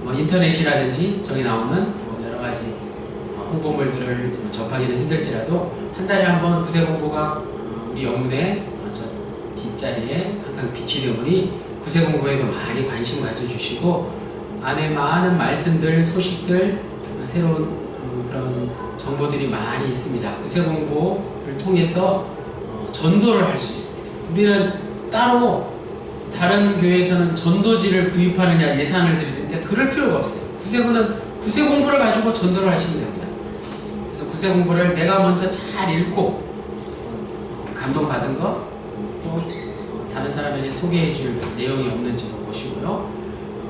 뭐 인터넷이라든지 저기 나오는 뭐 여러 가지 홍보물들을 접하기는 힘들지라도 한 달에 한 번 구세공부가 우리 영문의 저 뒷자리에 항상 비치되어 보니 구세공부에도 많이 관심 가져주시고 안에 많은 말씀들, 소식들, 새로운 그런 정보들이 많이 있습니다. 구세공부를 통해서 전도를 할 수 있습니다. 우리는 따로 다른 교회에서는 전도지를 구입하느냐 예산을 드리는데 그럴 필요가 없어요. 구세군은 구세공부를 가지고 전도를 하시면 됩니다. 그래서 구세공부를 내가 먼저 잘 읽고 감동받은 거 또 다른 사람에게 소개해 줄 내용이 없는지도 보시고요.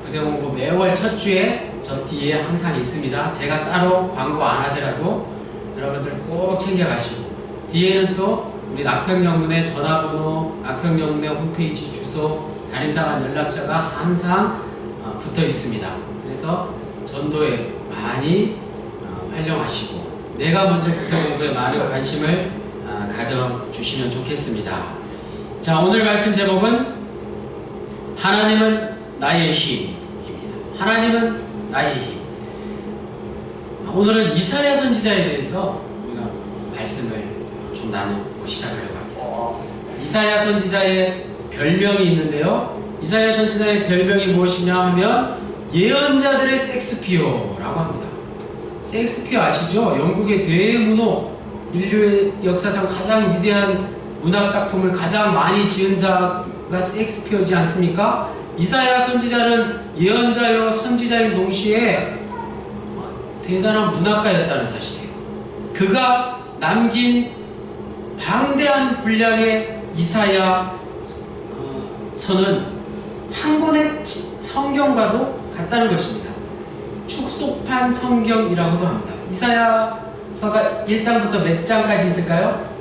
구세공부 매월 첫 주에 저 뒤에 항상 있습니다. 제가 따로 광고 안 하더라도 여러분들 꼭 챙겨가시고 뒤에는 또 우리 낙평영문의 전화번호, 낙평영문의 홈페이지 주소, 담임상한 연락처가 항상 붙어 있습니다. 그래서 전도에 많이 활용하시고 내가 먼저 구세공부에 많은 관심을 가져주시면 좋겠습니다. 자, 오늘 말씀 제목은 하나님은 나의 힘입니다. 하나님은 나의 힘. 오늘은 이사야 선지자에 대해서 우리가 말씀을 좀 나누고 시작하려고 합니다. 이사야 선지자의 별명이 있는데요. 이사야 선지자의 별명이 무엇이냐 하면 예언자들의 섹스피어라고 합니다. 섹스피어 아시죠? 영국의 대문호, 인류의 역사상 가장 위대한 문학작품을 가장 많이 지은 자가 섹스피어지 않습니까? 이사야 선지자는 예언자여 선지자인 동시에 대단한 문학가였다는 사실이에요. 그가 남긴 방대한 분량의 이사야 서는 한 권의 성경과도 같다는 것입니다. 축소판 성경이라고도 합니다. 이사야서가 1장부터 몇 장까지 있을까요?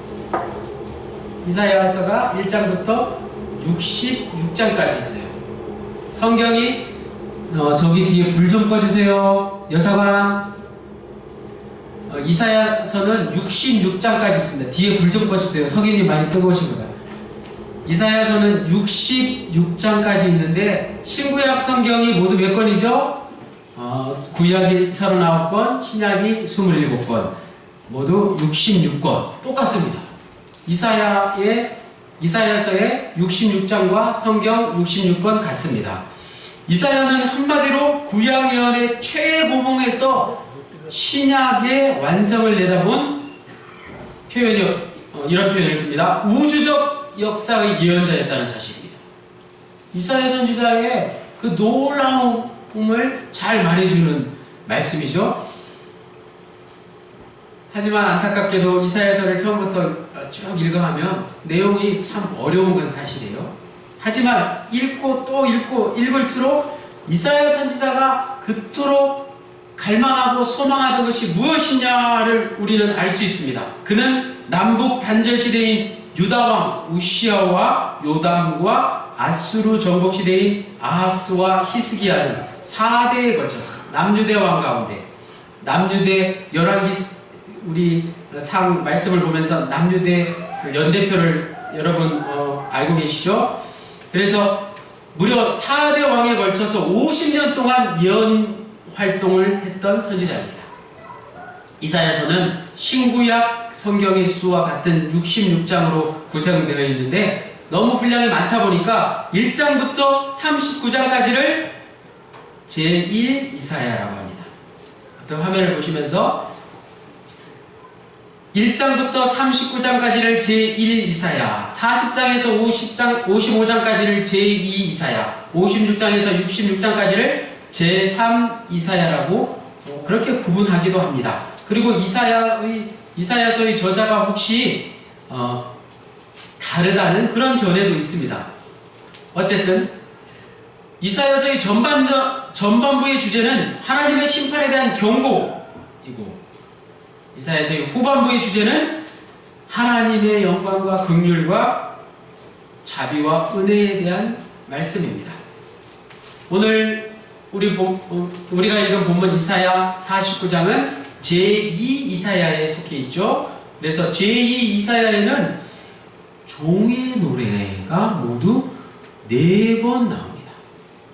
이사야서가 1장부터 66장까지 있어요. 성경이 저기 뒤에 불 좀 꺼주세요. 여사관. 이사야서는 66장까지 있습니다. 뒤에 불 좀 꺼주세요. 성경이 많이 뜨거우신 거다. 이사야서는 66장까지 있는데 신구약 성경이 모두 몇 권이죠? 구약이 39권, 신약이 27권, 모두 66권 똑같습니다. 이사야서의 66장과 성경 66권 같습니다. 이사야는 한마디로 구약 예언의 최고봉에서 신약의 완성을 내다본 이런 표현을 씁니다. 우주적 역사의 예언자였다는 사실입니다. 이사야 선지자의 그 놀라움을 잘 말해주는 말씀이죠. 하지만 안타깝게도 이사야서를 처음부터 쭉 읽어가면 내용이 참 어려운 건 사실이에요. 하지만 읽고 또 읽고 읽을수록 이사야 선지자가 그토록 갈망하고 소망하던 것이 무엇이냐를 우리는 알 수 있습니다. 그는 남북 단절 시대인 유다왕 우시야와 요담과 아수르 정복 시대인 아하스와 히스기야 등 4대에 걸쳐서 남유대 왕 가운데 남유대 열왕기 우리 상 말씀을 보면서 남유대 연대표를 여러분 알고 계시죠? 그래서 무려 4대 왕에 걸쳐서 50년 동안 예언 활동을 했던 선지자입니다. 이사야서는 신구약 성경의 수와 같은 66장으로 구성되어 있는데 너무 분량이 많다 보니까 1장부터 39장까지를 제1 이사야라고 합니다. 앞에 화면을 보시면서 1장부터 39장까지를 제1 이사야, 40장에서 55장까지를 제2 이사야, 56장에서 66장까지를 제3 이사야라고 그렇게 구분하기도 합니다. 그리고 이사야서의 저자가 혹시 다르다는 그런 견해도 있습니다. 어쨌든 이사야서의 전반부의 주제는 하나님의 심판에 대한 경고이고 이사야서의 후반부의 주제는 하나님의 영광과 긍휼과 자비와 은혜에 대한 말씀입니다. 오늘 우리가 읽은 본문 이사야 49장은 제2 이사야에 속해 있죠. 그래서 제2 이사야에는 종의 노래가 모두 4번 나옵니다.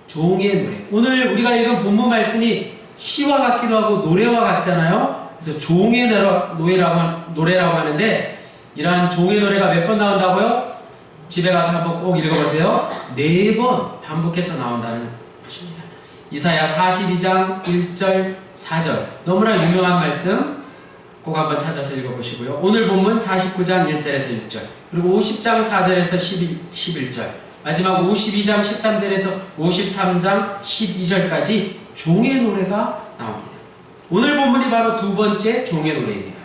종의 노래. 오늘 우리가 읽은 본문 말씀이 시와 같기도 하고 노래와 같잖아요. 그래서 종의 노래라고 하는데, 이러한 종의 노래가 몇 번 나온다고요? 집에 가서 한번 꼭 읽어보세요. 4번 반복해서 나온다는 것입니다. 이사야 42장 1절 4절, 너무나 유명한 말씀 꼭 한번 찾아서 읽어보시고요. 오늘 본문 49장 1절에서 6절, 그리고 50장 4절에서 11절, 마지막 52장 13절에서 53장 12절까지 종의 노래가 나옵니다. 오늘 본문이 바로 두 번째 종의 노래입니다.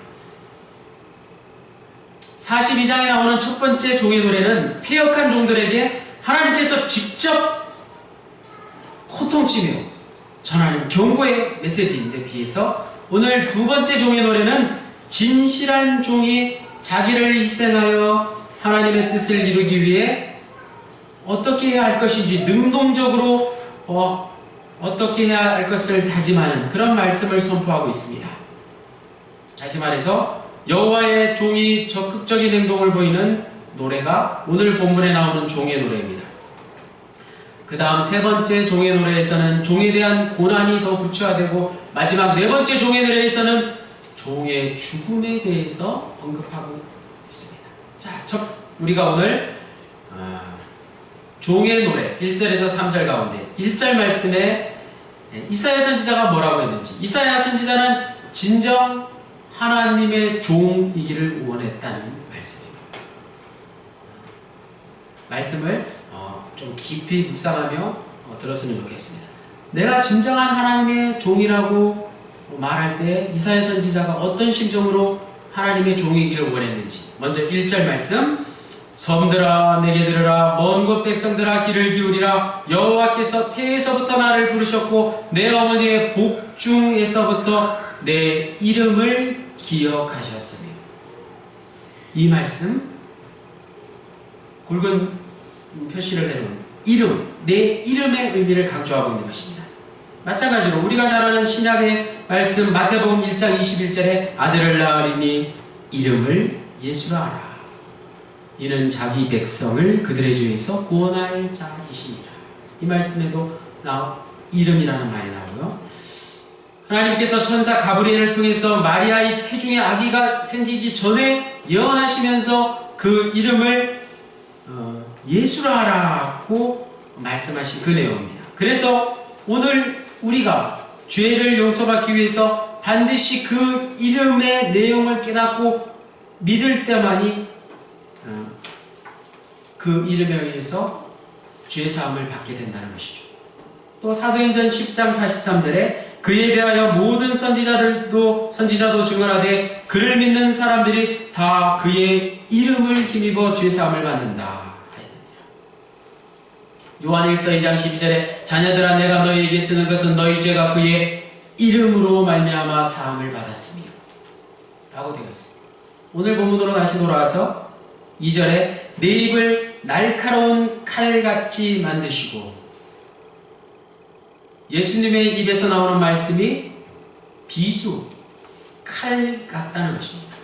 42장에 나오는 첫 번째 종의 노래는 패역한 종들에게 하나님께서 직접 호통치며 전하는 경고의 메시지인데 비해서, 오늘 두 번째 종의 노래는 진실한 종이 자기를 희생하여 하나님의 뜻을 이루기 위해 어떻게 해야 할 것인지 능동적으로 어떻게 해야 할 것을 다짐하는 그런 말씀을 선포하고 있습니다. 다시 말해서 여호와의 종이 적극적인 행동을 보이는 노래가 오늘 본문에 나오는 종의 노래입니다. 그 다음 세 번째 종의 노래에서는 종에 대한 고난이 더 구체화되고, 마지막 네 번째 종의 노래에서는 종의 죽음에 대해서 언급하고 있습니다. 자, 우리가 오늘 종의 노래 1절에서 3절 가운데 1절 말씀에 이사야 선지자가 뭐라고 했는지, 이사야 선지자는 진정 하나님의 종이기를 원했다는 말씀입니다. 말씀을 좀 깊이 묵상하며 들었으면 좋겠습니다. 내가 진정한 하나님의 종이라고 말할 때 이사야 선지자가 어떤 심정으로 하나님의 종이기를 원했는지, 먼저 1절 말씀, 섬들아 내게 들으라, 먼 곳 백성들아 귀를 기울이라. 여호와께서 태에서부터 나를 부르셨고 내 어머니의 복중에서부터 내 이름을 기억하셨으며. 이 말씀, 굵은 표시를 해놓은 이름, 내 이름의 의미를 강조하고 있는 것입니다. 마찬가지로 우리가 잘 아는 신약의 말씀 마태복음 1장 21절에 아들을 낳으리니 이름을 예수라 하라. 이는 자기 백성을 그들의 죄에서 구원할 자이시니라. 이 말씀에도 이름이라는 말이 나오고요. 하나님께서 천사 가브리엘을 통해서 마리아의 태중에 아기가 생기기 전에 예언하시면서 그 이름을 예수라 하라고 말씀하신 그 내용입니다. 그래서 오늘 우리가 죄를 용서받기 위해서 반드시 그 이름의 내용을 깨닫고 믿을 때만이 그 이름에 의해서 죄사함을 받게 된다는 것이죠. 또 사도행전 10장 43절에 그에 대하여 모든 선지자도 증언하되 그를 믿는 사람들이 다 그의 이름을 힘입어 죄사함을 받는다. 요한일서 2장 12절에 자녀들아 내가 너희에게 쓰는 것은 너희 죄가 그의 이름으로 말미암아 사함을 받았으며 라고 되어 있습니다. 오늘 본문으로 다시 돌아와서 2절에 내 입을 날카로운 칼같이 만드시고, 예수님의 입에서 나오는 말씀이 비수, 칼 같다는 것입니다.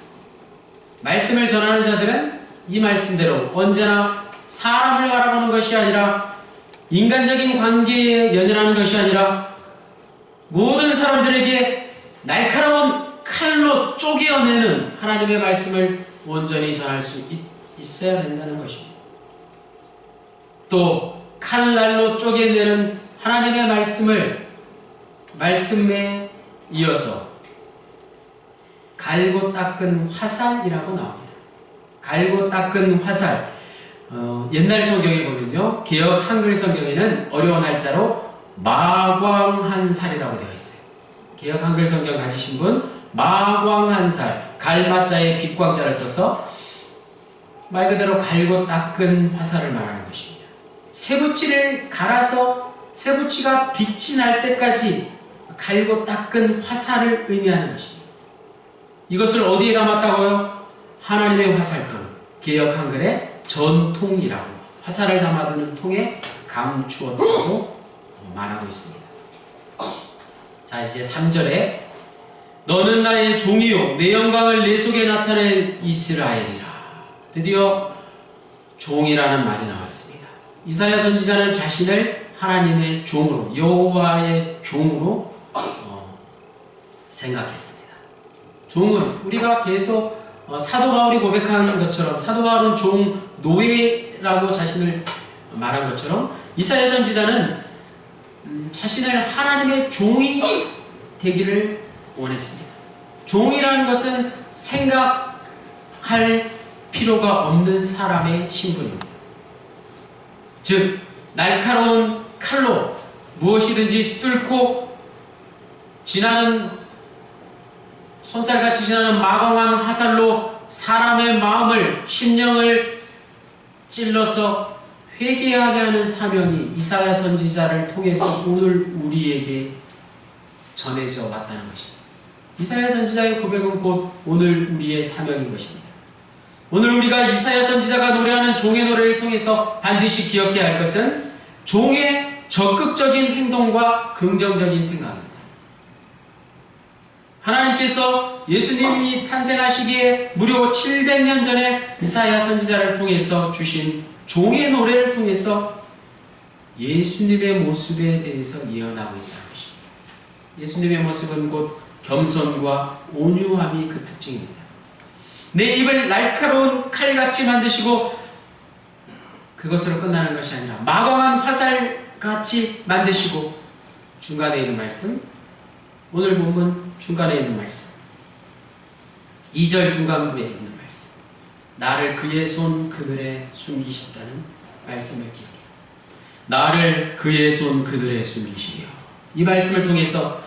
말씀을 전하는 자들은 이 말씀대로 언제나 사람을 바라보는 것이 아니라, 인간적인 관계에 연연하는 것이 아니라 모든 사람들에게 날카로운 칼로 쪼개어내는 하나님의 말씀을 온전히 전할 수 있어야 된다는 것입니다. 또 칼날로 쪼개내는 하나님의 말씀에 이어서 갈고 닦은 화살이라고 나옵니다. 갈고 닦은 화살. 옛날 성경에 보면요, 개역 한글 성경에는 어려운 한자로 마광한살이라고 되어 있어요. 개역 한글 성경 가지신 분, 마광한살, 갈마자에 빛광자를 써서 말 그대로 갈고 닦은 화살을 말하는 것입니다. 쇠붙이를 갈아서 쇠붙이가 빛이 날 때까지 갈고 닦은 화살을 의미하는 것입니다. 이것을 어디에 담았다고요? 하나님의 화살통, 개역 한글에 전통이라고, 화살을 담아두는 통에 감추었다고 말하고 있습니다. 자, 이제 3절에 너는 나의 종이요 내 영광을 내 속에 나타낼 이스라엘이라. 드디어 종이라는 말이 나왔습니다. 이사야 선지자는 자신을 하나님의 종으로, 여호와의 종으로 생각했습니다. 종은 우리가 계속 사도 바울이 고백한 것처럼, 사도 바울은 종 노예라고 자신을 말한 것처럼 이사야 선지자는 자신을 하나님의 종이 되기를 원했습니다. 종이라는 것은 생각할 필요가 없는 사람의 신분입니다. 즉 날카로운 칼로 무엇이든지 뚫고 지나는, 손살같이 지나는 마광한 화살로 사람의 마음을, 심령을 찔러서 회개하게 하는 사명이 이사야 선지자를 통해서 오늘 우리에게 전해져 왔다는 것입니다. 이사야 선지자의 고백은 곧 오늘 우리의 사명인 것입니다. 오늘 우리가 이사야 선지자가 노래하는 종의 노래를 통해서 반드시 기억해야 할 것은 종의 적극적인 행동과 긍정적인 생각입니다. 하나님께서 예수님이 탄생하시기에 무려 700년 전에 이사야 선지자를 통해서 주신 종의 노래를 통해서 예수님의 모습에 대해서 예언하고 있다는 것입니다. 예수님의 모습은 곧 겸손과 온유함이 그 특징입니다. 내 입을 날카로운 칼같이 만드시고 그것으로 끝나는 것이 아니라 마광한 화살같이 만드시고, 중간에 있는 말씀, 오늘 본문 중간에 있는 말씀, 2절 중간부에 있는 말씀, 나를 그의 손 그늘에 숨기셨다는 말씀을 기억해요. 나를 그의 손 그늘에 숨기시려. 이 말씀을 통해서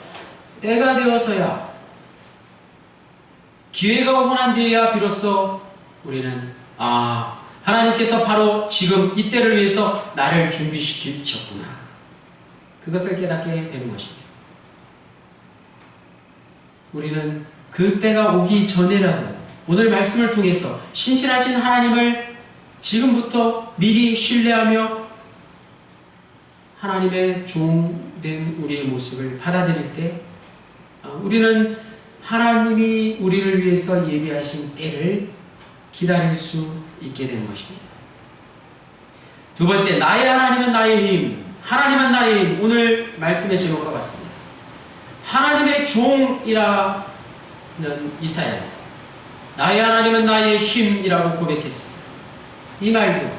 때가 되어서야, 기회가 오고 난 뒤에야 비로소 우리는 하나님께서 바로 지금 이때를 위해서 나를 준비시키셨구나, 그것을 깨닫게 되는 것입니다. 우리는 그 때가 오기 전에라도 오늘 말씀을 통해서 신실하신 하나님을 지금부터 미리 신뢰하며 하나님의 종된 우리의 모습을 받아들일 때 우리는 하나님이 우리를 위해서 예비하신 때를 기다릴 수 있게 되는 것입니다. 두 번째, 나의 하나님은 나의 힘, 하나님은 나의 힘. 오늘 말씀의 제목과 같습니다. 하나님의 종이라는 이사야, 나의 하나님은 나의 힘이라고 고백했습니다. 이 말도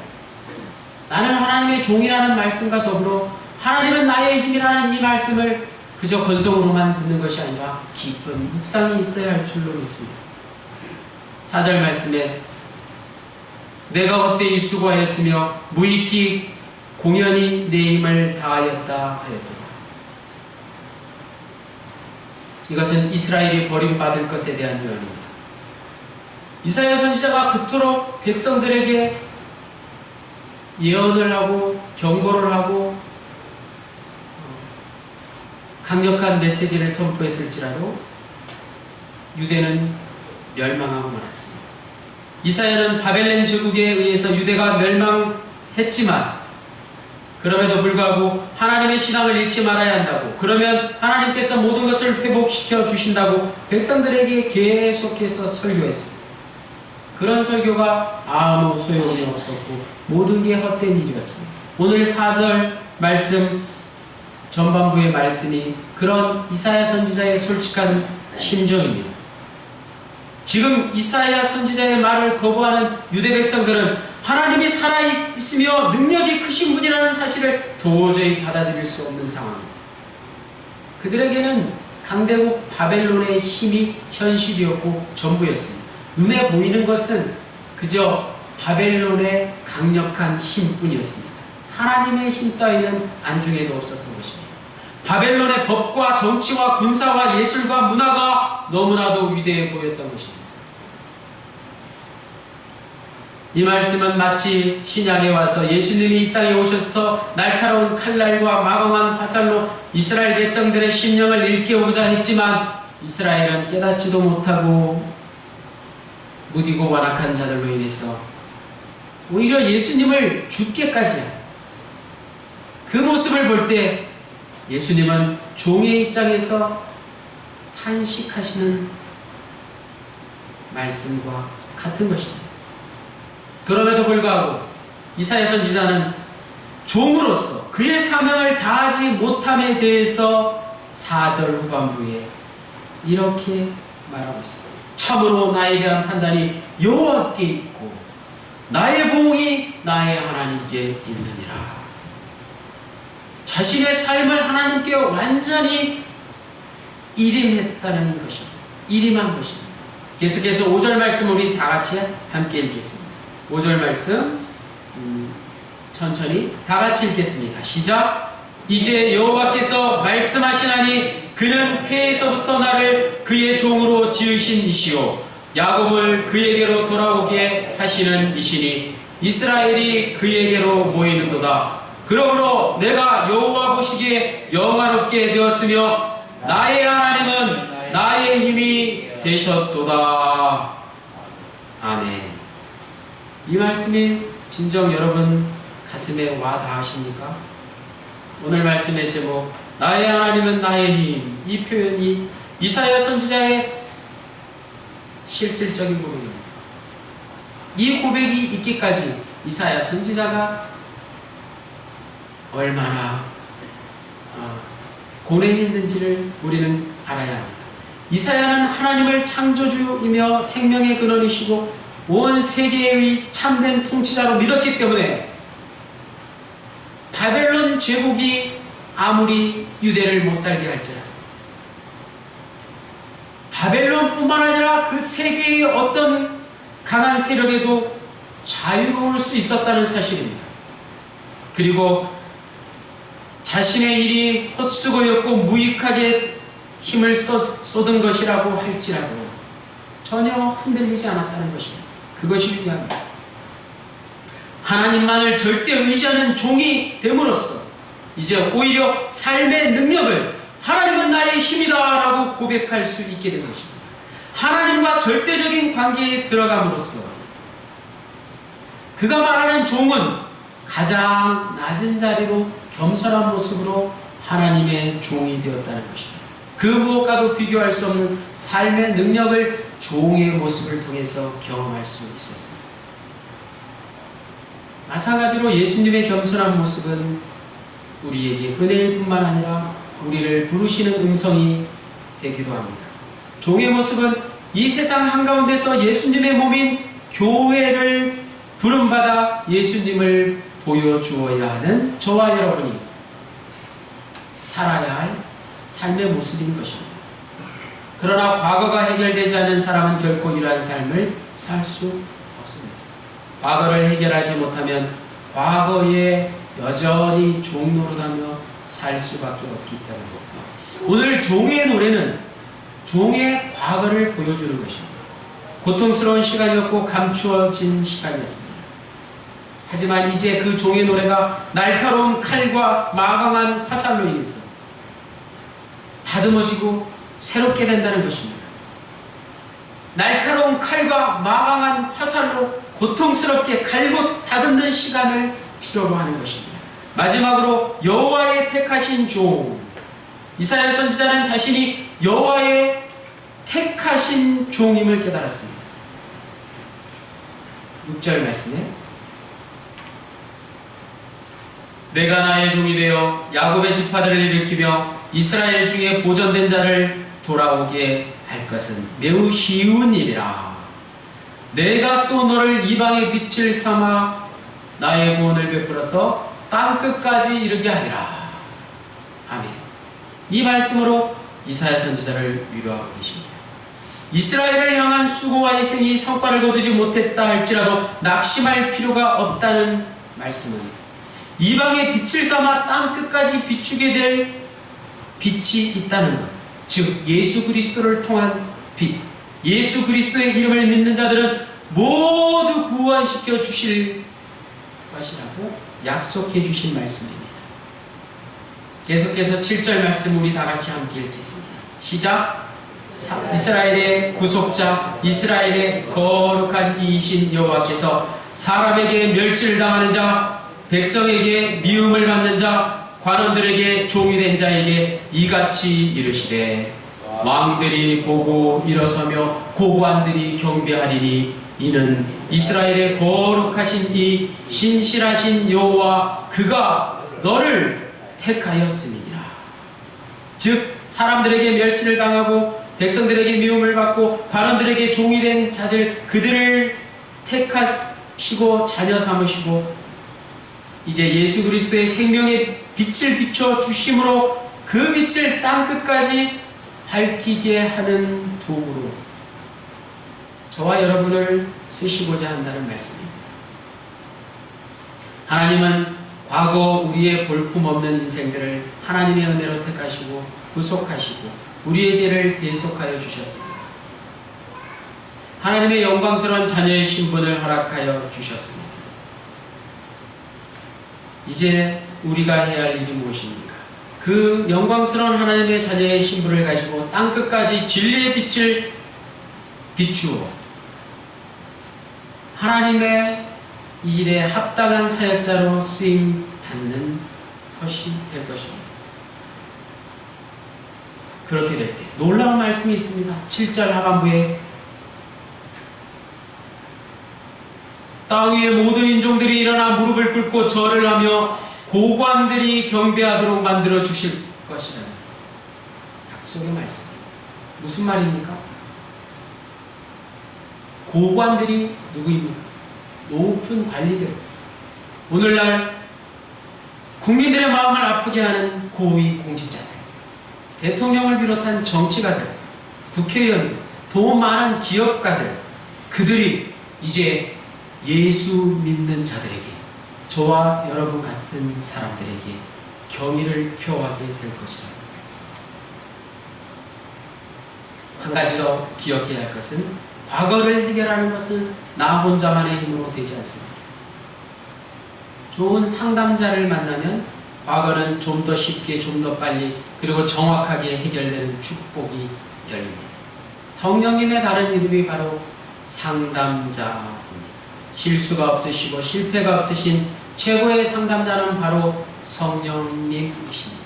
나는 하나님의 종이라는 말씀과 더불어 하나님은 나의 힘이라는 이 말씀을 그저 건성으로만 듣는 것이 아니라 깊은 묵상이 있어야 할 줄로 믿습니다. 4절 말씀에 내가 헛되이 수고하였으며 무익히 공연히 내 힘을 다하였다 하였도다. 이것은 이스라엘이 버림받을 것에 대한 요언입니다. 이사야 선지자가 그토록 백성들에게 예언을 하고 경고를 하고 강력한 메시지를 선포했을지라도 유대는 멸망하고 말았습니다. 이사야는 바벨론 제국에 의해서 유대가 멸망했지만 그럼에도 불구하고 하나님의 신앙을 잃지 말아야 한다고, 그러면 하나님께서 모든 것을 회복시켜 주신다고 백성들에게 계속해서 설교했습니다. 그런 설교가 아무 소용이 없었고 모든 게 헛된 일이었습니다. 오늘 4절 말씀 전반부의 말씀이 그런 이사야 선지자의 솔직한 심정입니다. 지금 이사야 선지자의 말을 거부하는 유대 백성들은 하나님이 살아있으며 능력이 크신 분이라는 사실을 도저히 받아들일 수 없는 상황입니다. 그들에게는 강대국 바벨론의 힘이 현실이었고 전부였습니다. 눈에 보이는 것은 그저 바벨론의 강력한 힘뿐이었습니다. 하나님의 힘 따위는 안중에도 없었던 것입니다. 바벨론의 법과 정치와 군사와 예술과 문화가 너무나도 위대해 보였던 것입니다. 이 말씀은 마치 신약에 와서 예수님이 이 땅에 오셔서 날카로운 칼날과 마광한 화살로 이스라엘 백성들의 심령을 일깨우고자 했지만 이스라엘은 깨닫지도 못하고 무디고 완악한 자들로 인해서 오히려 예수님을 죽게까지 한 그 모습을 볼 때 예수님은 종의 입장에서 탄식하시는 말씀과 같은 것입니다. 그럼에도 불구하고 이사야 선지자는 종으로서 그의 사명을 다하지 못함에 대해서 4절 후반부에 이렇게 말하고 있습니다. 참으로 나에 대한 판단이 여호와께 있고 나의 보응이 나의 하나님께 있느니라. 자신의 삶을 하나님께 완전히 일임했다는 것입니다. 일임한 것입니다. 계속해서 5절 말씀 우리 다 같이 함께 읽겠습니다. 5절 말씀 천천히 다 같이 읽겠습니다. 시작. 이제 여호와께서 말씀하시나니 그는 태에서부터 나를 그의 종으로 지으신 이시요 야곱을 그에게로 돌아오게 하시는 이시니 이스라엘이 그에게로 모이는도다. 그러므로 내가 여호와 보시기에 영화롭게 되었으며 나의 하나님은 나의 힘이 되셨도다. 아멘. 이 말씀이 진정 여러분 가슴에 와 닿으십니까? 오늘 말씀의 제목 나의 하나님은 나의 힘, 이 표현이 이사야 선지자의 실질적인 고백입니다. 이 고백이 있기까지 이사야 선지자가 얼마나 고뇌했는지를 우리는 알아야 합니다. 이사야는 하나님을 창조주이며 생명의 근원이시고 온 세계의 참된 통치자로 믿었기 때문에 바벨론 제국이 아무리 유대를 못살게 할지라도 바벨론뿐만 아니라 그 세계의 어떤 강한 세력에도 자유로울 수 있었다는 사실입니다. 그리고 자신의 일이 헛수고였고 무익하게 힘을 쏟은 것이라고 할지라도 전혀 흔들리지 않았다는 것입니다. 그것이 중요합니다. 하나님만을 절대 의지하는 종이 됨으로써 이제 오히려 삶의 능력을 하나님은 나의 힘이다 라고 고백할 수 있게 된 것입니다. 하나님과 절대적인 관계에 들어감으로써 그가 말하는 종은 가장 낮은 자리로 겸손한 모습으로 하나님의 종이 되었다는 것입니다. 그 무엇과도 비교할 수 없는 삶의 능력을 종의 모습을 통해서 경험할 수 있었습니다. 마찬가지로 예수님의 겸손한 모습은 우리에게 은혜일 뿐만 아니라 우리를 부르시는 음성이 되기도 합니다. 종의 모습은 이 세상 한가운데서 예수님의 몸인 교회를 부름받아 예수님을 보여주어야 하는 저와 여러분이 살아야 할 삶의 모습인 것입니다. 그러나 과거가 해결되지 않은 사람은 결코 이러한 삶을 살 수 없습니다. 과거를 해결하지 못하면 과거에 여전히 종노릇하며 살 수밖에 없기 때문입니다. 오늘 종의 노래는 종의 과거를 보여주는 것입니다. 고통스러운 시간이었고 감추어진 시간이었습니다. 하지만 이제 그 종의 노래가 날카로운 칼과 마강한 화살로 인해서 다듬어지고 새롭게 된다는 것입니다. 날카로운 칼과 마강한 화살로 고통스럽게 갈고 다듬는 시간을 필요로 하는 것입니다. 마지막으로 여호와의 택하신 종, 이사야 선지자는 자신이 여호와의 택하신 종임을 깨달았습니다. 6절 말씀에 내가 나의 종이 되어 야곱의 지파들을 일으키며 이스라엘 중에 보존된 자를 돌아오게 할 것은 매우 쉬운 일이라. 내가 또 너를 이방의 빛을 삼아 나의 구원을 베풀어서 땅끝까지 이르게 하리라. 아멘. 이 말씀으로 이사야 선지자를 위로하고 계십니다. 이스라엘을 향한 수고와 희생이 성과를 거두지 못했다 할지라도 낙심할 필요가 없다는 말씀은 이방의 빛을 삼아 땅끝까지 비추게 될 빛이 있다는 것, 즉 예수 그리스도를 통한 빛, 예수 그리스도의 이름을 믿는 자들은 모두 구원시켜 주실 것이라고 약속해 주신 말씀입니다. 계속해서 7절 말씀 우리 다 같이 함께 읽겠습니다. 시작. 이스라엘의 구속자, 이스라엘의 거룩한 이이신 여호와께서 사람에게 멸시를 당하는 자, 백성에게 미움을 받는 자, 관원들에게 종이 된 자에게 이같이 이르시되 왕들이 보고 일어서며 고관들이 경배하리니 이는 이스라엘의 거룩하신 이 신실하신 여호와 그가 너를 택하였음이니라. 즉 사람들에게 멸시를 당하고 백성들에게 미움을 받고 관원들에게 종이 된 자들 그들을 택하시고 자녀 삼으시고 이제 예수 그리스도의 생명의 빛을 비춰 주심으로 그 빛을 땅끝까지 밝히게 하는 도구로 저와 여러분을 쓰시고자 한다는 말씀입니다. 하나님은 과거 우리의 볼품없는 인생들을 하나님의 은혜로 택하시고 구속하시고 우리의 죄를 대속하여 주셨습니다. 하나님의 영광스러운 자녀의 신분을 허락하여 주셨습니다. 이제 우리가 해야 할 일이 무엇입니까? 그 영광스러운 하나님의 자녀의 신분을 가지고 땅끝까지 진리의 빛을 비추어 하나님의 일에 합당한 사역자로 쓰임 받는 것이 될 것입니다. 그렇게 될 때 놀라운 말씀이 있습니다. 7절 하반부에 땅 위의 모든 인종들이 일어나 무릎을 꿇고 절을 하며 고관들이 경배하도록 만들어 주실 것이라는 약속의 말씀. 무슨 말입니까? 고관들이 누구입니까? 높은 관리들. 오늘날 국민들의 마음을 아프게 하는 고위 공직자들, 대통령을 비롯한 정치가들, 국회의원, 돈 많은 기업가들, 그들이 이제 예수 믿는 자들에게, 저와 여러분 같은 사람들에게 경의를 표하게 될 것이라고 했습니다. 한 가지 더 기억해야 할 것은 과거를 해결하는 것은 나 혼자만의 힘으로 되지 않습니다. 좋은 상담자를 만나면 과거는 좀 더 쉽게, 좀 더 빨리, 그리고 정확하게 해결되는 축복이 열립니다. 성령님의 다른 이름이 바로 상담자입니다. 실수가 없으시고 실패가 없으신 최고의 상담자는 바로 성령님이십니다.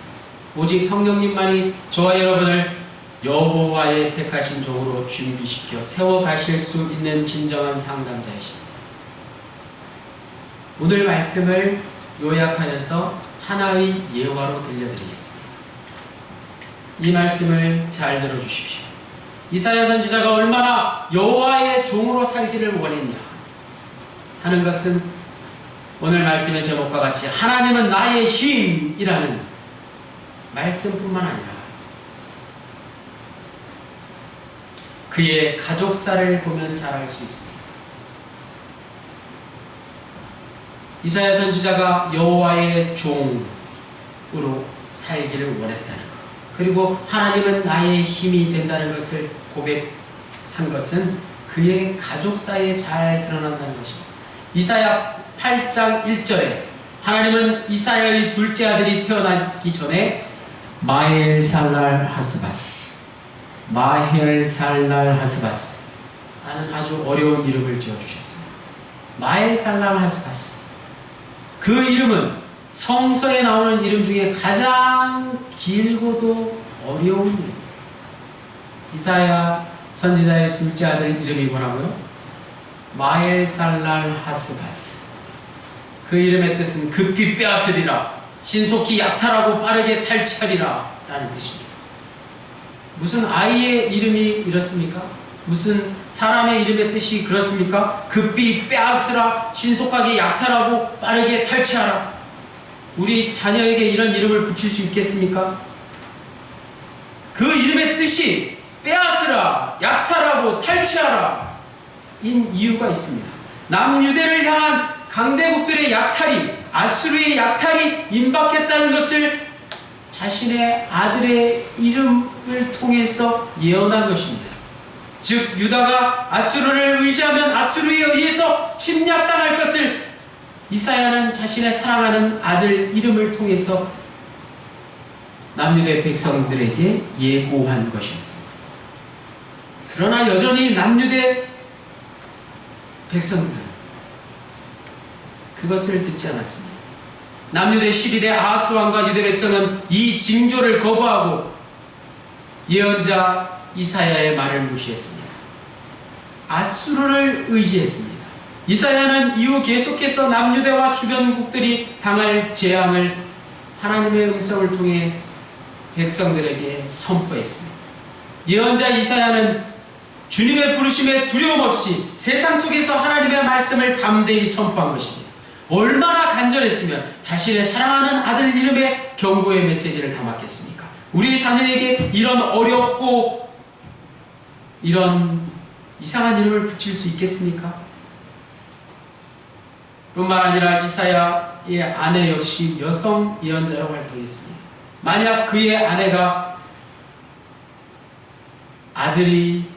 오직 성령님만이 저와 여러분을 여호와의 택하신 종으로 준비시켜 세워가실 수 있는 진정한 상담자이십니다. 오늘 말씀을 요약하여서 하나의 예화로 들려드리겠습니다. 이 말씀을 잘 들어주십시오. 이사야 선지자가 얼마나 여호와의 종으로 살기를 원했냐 하는 것은 오늘 말씀의 제목과 같이 하나님은 나의 힘이라는 말씀뿐만 아니라 그의 가족사를 보면 잘 알 수 있습니다. 이사야 선지자가 여호와의 종으로 살기를 원했다는 것, 그리고 하나님은 나의 힘이 된다는 것을 고백한 것은 그의 가족사에 잘 드러난다는 것입니다. 이사야 8장 1절에 하나님은 이사야의 둘째 아들이 태어나기 전에 마헬살랄 하스바스 라는 아주 어려운 이름을 지어주셨습니다. 마헬살랄 하스바스, 그 이름은 성서에 나오는 이름 중에 가장 길고도 어려운 이름. 이사야 선지자의 둘째 아들 이름이 뭐라고요? 마헬살랄 하스바스. 그 이름의 뜻은 급히 빼앗으리라, 신속히 약탈하고 빠르게 탈취하리라 라는 뜻입니다. 무슨 아이의 이름이 이렇습니까? 무슨 사람의 이름의 뜻이 그렇습니까? 급히 빼앗으라, 신속하게 약탈하고 빠르게 탈취하라. 우리 자녀에게 이런 이름을 붙일 수 있겠습니까? 그 이름의 뜻이 빼앗으라, 약탈하고 탈취하라 인 이유가 있습니다. 남유대를 향한 강대국들의 약탈이, 아수르의 약탈이 임박했다는 것을 자신의 아들의 이름을 통해서 예언한 것입니다. 즉 유다가 아수르를 의지하면 아수르에 의해서 침략당할 것을 이사야는 자신의 사랑하는 아들 이름을 통해서 남유대 백성들에게 예고한 것이었습니다. 그러나 여전히 남유대 백성들은 그것을 듣지 않았습니다. 남유대 11대 아하스 왕과 유대 백성은 이 징조를 거부하고 예언자 이사야의 말을 무시했습니다. 아수르를 의지했습니다. 이사야는 이후 계속해서 남유대와 주변국들이 당할 재앙을 하나님의 음성을 통해 백성들에게 선포했습니다. 예언자 이사야는 주님의 부르심에 두려움 없이 세상 속에서 하나님의 말씀을 담대히 선포한 것입니다. 얼마나 간절했으면 자신의 사랑하는 아들 이름의 경고의 메시지를 담았겠습니까? 우리 자녀에게 이런 어렵고 이런 이상한 이름을 붙일 수 있겠습니까? 뿐만 아니라 이사야의 아내 역시 여성 예언자로 활동했습니다. 만약 그의 아내가 아들이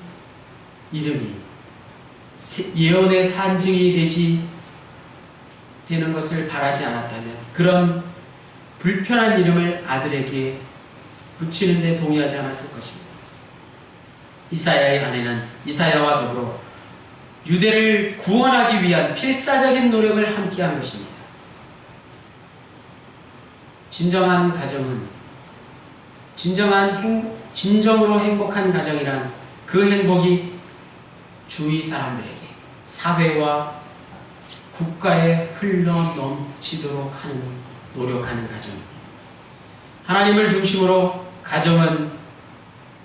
이름이 예언의 산증이 되는 것을 바라지 않았다면 그런 불편한 이름을 아들에게 붙이는 데 동의하지 않았을 것입니다. 이사야의 아내는 이사야와 더불어 유대를 구원하기 위한 필사적인 노력을 함께한 것입니다. 진정한 가정은 진정으로 행복한 가정이란 그 행복이 주위 사람들에게 사회와 국가에 흘러 넘치도록 노력하는 가정입니다. 하나님을 중심으로 가정은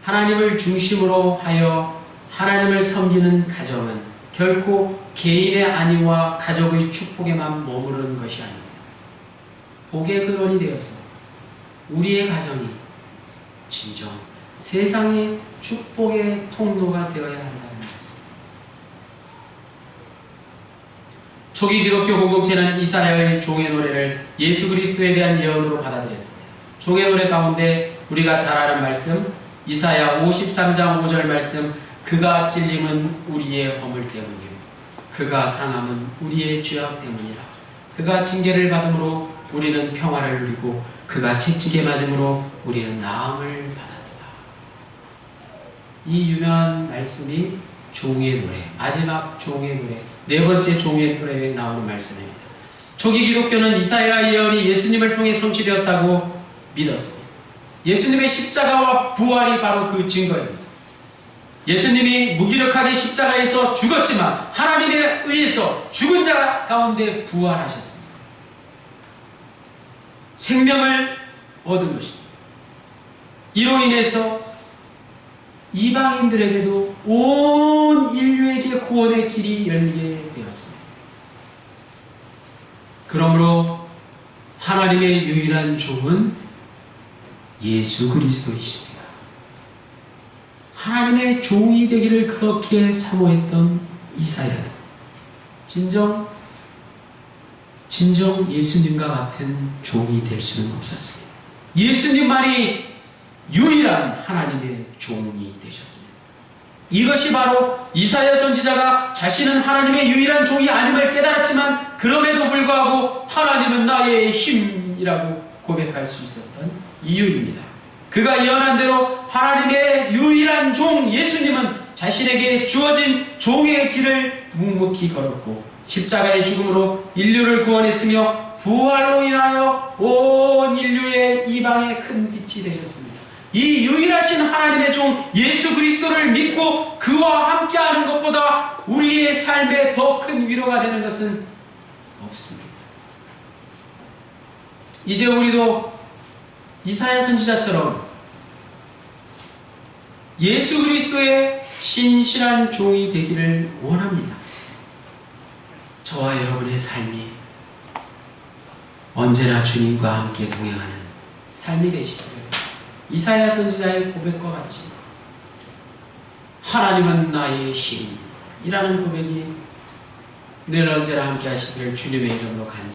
하나님을 중심으로 하여 하나님을 섬기는 가정은 결코 개인의 안위와 가족의 축복에만 머무르는 것이 아닙니다. 복의 근원이 되어서 우리의 가정이 진정 세상의 축복의 통로가 되어야 한다는 말씀. 초기 기독교 공동체는 이사야의 종의 노래를 예수 그리스도에 대한 예언으로 받아들였습니다. 종의 노래 가운데 우리가 잘 아는 말씀, 이사야 53장 5절 말씀, 그가 찔림은 우리의 허물 때문이요 그가 상함은 우리의 죄악 때문이라. 그가 징계를 받음으로 우리는 평화를 누리고 그가 채찍에 맞음으로 우리는 나음을 받았도다. 이 유명한 말씀이 종의 노래, 마지막 종의 노래, 네 번째 종의 노래에 나오는 말씀입니다. 초기 기독교는 이사야 예언이 예수님을 통해 성취되었다고 믿었습니다. 예수님의 십자가와 부활이 바로 그 증거입니다. 예수님이 무기력하게 십자가에서 죽었지만 하나님에 의해서 죽은 자 가운데 부활하셨습니다. 생명을 얻은 것입니다. 이로 인해서 이방인들에게도 온 인류에게 구원의 길이 열리게 되었습니다. 그러므로 하나님의 유일한 종은 예수 그리스도이십니다. 하나님의 종이 되기를 그렇게 사모했던 이사야도 진정 예수님과 같은 종이 될 수는 없었습니다. 예수님만이 유일한 하나님의 종이 되셨습니다. 이것이 바로 이사야 선지자가 자신은 하나님의 유일한 종이 아님을 깨달았지만 그럼에도 불구하고 하나님은 나의 힘이라고 고백할 수 있었던 이유입니다. 그가 예언한 대로 하나님의 유일한 종 예수님은 자신에게 주어진 종의 길을 묵묵히 걸었고 십자가의 죽음으로 인류를 구원했으며 부활로 인하여 온 인류의 이방의 큰 빛이 되셨습니다. 이 유일하신 하나님의 종 예수 그리스도를 믿고 그와 함께하는 것보다 우리의 삶에 더 큰 위로가 되는 것은 없습니다. 이제 우리도 이사야 선지자처럼 예수 그리스도의 신실한 종이 되기를 원합니다. 저와 여러분의 삶이 언제나 주님과 함께 동행하는 삶이 되시기를 이사야 선지자의 고백과 같이 하나님은 나의 힘이라는 고백이 늘 언제나 함께 하시기를 주님의 이름으로 간절히